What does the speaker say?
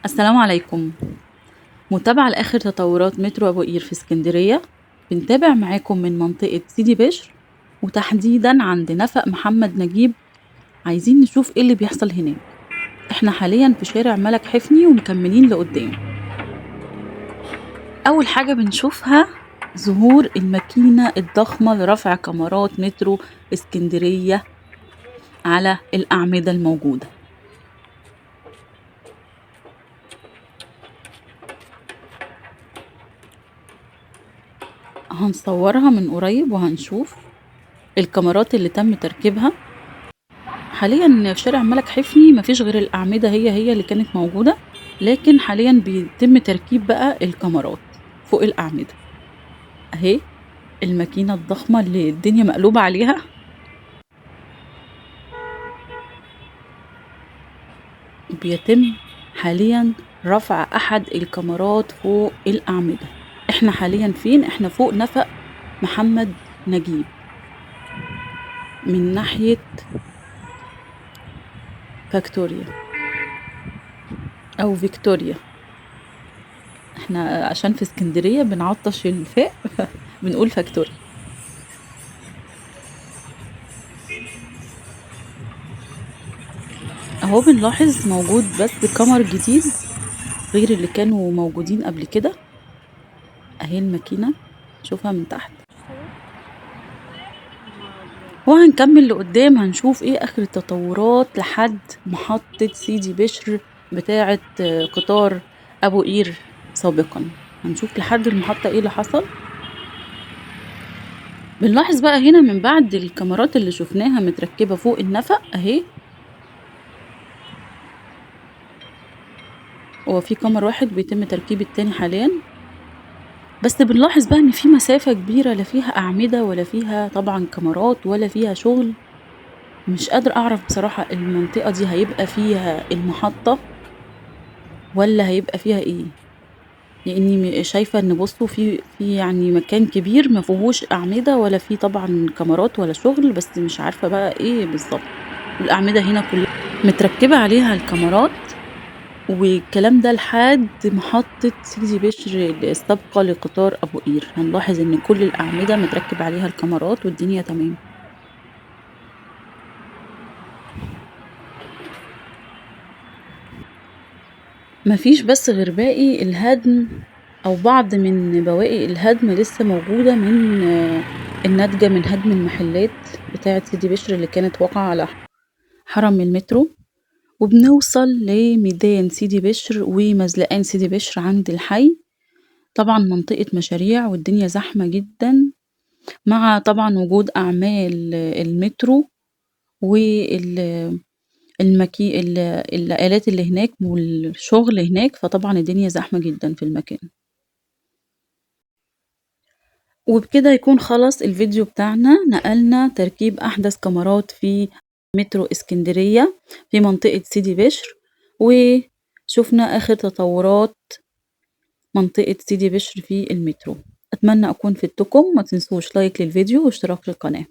السلام عليكم. متابعة لآخر تطورات مترو أبو قير في اسكندرية. بنتابع معاكم من منطقة سيدي بشر وتحديدا عند نفق محمد نجيب. عايزين نشوف ايه اللي بيحصل هناك. احنا حاليا في شارع ملك حفني ومكملين لقدام. أول حاجة بنشوفها ظهور الماكينة الضخمة لرفع كاميرات مترو اسكندرية على الأعمدة الموجودة. هنصورها من قريب وهنشوف الكاميرات اللي تم تركيبها. حاليا في شارع ملك حفني مفيش غير الأعمدة هي اللي كانت موجودة، لكن حاليا بيتم تركيب بقى الكاميرات فوق الأعمدة. اهي الماكينة الضخمة اللي الدنيا مقلوبة عليها. بيتم حاليا رفع أحد الكاميرات فوق الأعمدة. احنا حاليا فين؟ احنا فوق نفق محمد نجيب من ناحية فاكتوريا أو فيكتوريا. احنا عشان في اسكندرية بنعطش الفاء بنقول فاكتوريا. اهو بنلاحظ موجود بس كمر جديد غير اللي كانوا موجودين قبل كده. اهي الماكينة شوفها من تحت، وهنكمل لقدام هنشوف ايه اخر التطورات لحد محطة سيدي بشر بتاعة قطار ابو قير. سابقا هنشوف لحد المحطة ايه اللي حصل. بنلاحظ بقى هنا من بعد الكاميرات اللي شفناها متركبة فوق النفق اهي، وفي كاميرا واحد بيتم تركيب التاني حاليا. بس بنلاحظ بقى ان في مسافة كبيرة لا فيها اعمدة ولا فيها طبعا كاميرات ولا فيها شغل. مش قادر اعرف بصراحة المنطقة دي هيبقى فيها المحطة ولا هيبقى فيها ايه، لاني شايفة ان بصوا في يعني مكان كبير ما فيهوش اعمدة ولا فيه طبعا كاميرات ولا شغل، بس مش عارفة بقى ايه بالظبط. الاعمدة هنا كلها متركبة عليها الكاميرات، والكلام ده لحد محطة سيدي بشر السابقة لقطار أبو قير. هنلاحظ إن كل الأعمدة متركب عليها الكاميرات والدنيا تمام. مفيش بس غير باقي الهدم أو بعض من بواقي الهدم لسه موجودة من الناتجة من هدم المحلات بتاعة سيدي بشر اللي كانت واقعة على حرم المترو. وبنوصل لميدان سيدي بشر ومزلقان سيدي بشر عند الحي. طبعا منطقة مشاريع والدنيا زحمة جدا، مع طبعا وجود أعمال المترو الآلات اللي هناك والشغل هناك، فطبعا الدنيا زحمة جدا في المكان. وبكده يكون خلص الفيديو بتاعنا. نقلنا تركيب أحدث كاميرات في مترو اسكندرية في منطقة سيدي بشر، وشوفنا آخر تطورات منطقة سيدي بشر في المترو. أتمنى أكون فدتكم. ما تنسوش لايك للفيديو واشتراك في القناة.